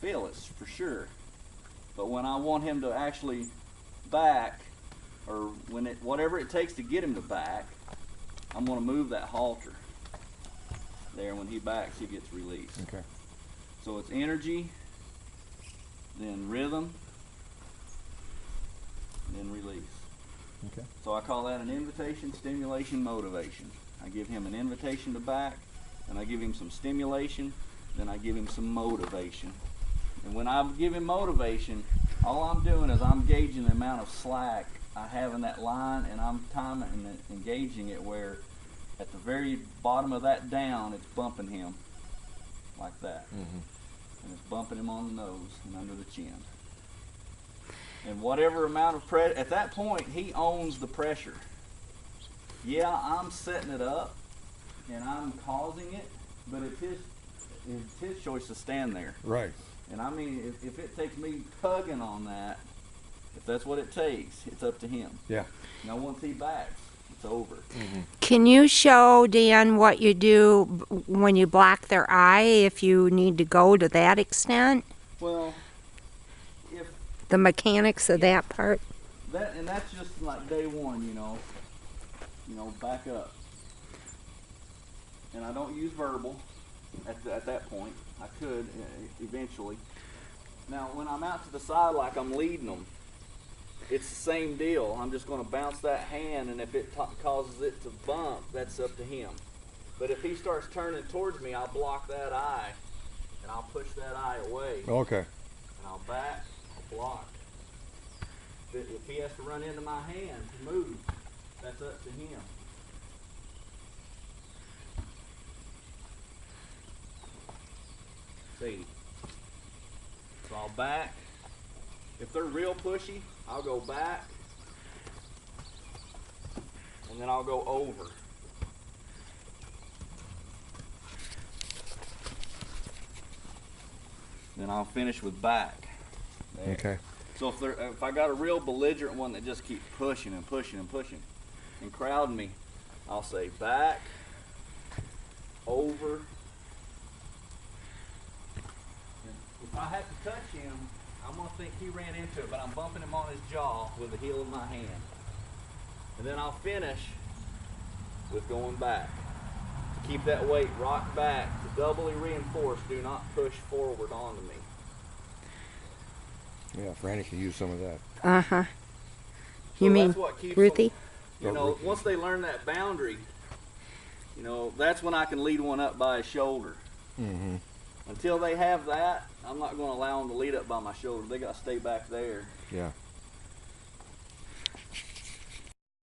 feel it for sure. But when I want him to actually back, or whatever it takes to get him to back, I'm going to move that halter. There, when he backs, he gets released. Okay. So it's energy, then rhythm, then release. Okay. So I call that an invitation, stimulation, motivation. I give him an invitation to back, and I give him some stimulation, then I give him some motivation. And when I give him motivation, all I'm doing is I'm gauging the amount of slack I have in that line, and I'm timing and engaging it where at the very bottom of that down, it's bumping him like that. Mm-hmm. And it's bumping him on the nose and under the chin. And whatever amount of pressure, at that point, he owns the pressure. Yeah, I'm setting it up and I'm causing it, but it's his choice to stand there. Right. And I mean, if it takes me tugging on that, if that's what it takes, it's up to him. Yeah. Now, once he backs, it's over. Mm-hmm. Can you show Dan what you do when you block their eye, if you need to go to that extent? Well, if The mechanics of that part? that's just like day one, you know, back up. And I don't use verbal at that point. I could eventually. Now, when I'm out to the side like I'm leading them, it's the same deal. I'm just going to bounce that hand, and if it causes it to bump, that's up to him. But if he starts turning towards me, I'll block that eye, and I'll push that eye away. Okay. And I'll back, I'll block. If he has to run into my hand to move, that's up to him. See. So I'll back. If they're real pushy, I'll go back. And then I'll go over. Then I'll finish with back. There. Okay. So if I got a real belligerent one that just keeps pushing and pushing and pushing and crowding me, I'll say back, over. If I have to touch him, I'm going to think he ran into it, but I'm bumping him on his jaw with the heel of my hand. And then I'll finish with going back. To keep that weight rocked back, to doubly reinforce, do not push forward onto me. Yeah, Franny can use some of that. Uh-huh. So You mean that's what keeps Ruthie? them, once they learn that boundary, that's when I can lead one up by his shoulder. Mm-hmm. Until they have that, I'm not going to allow them to lead up by my shoulder. They got to stay back there. Yeah.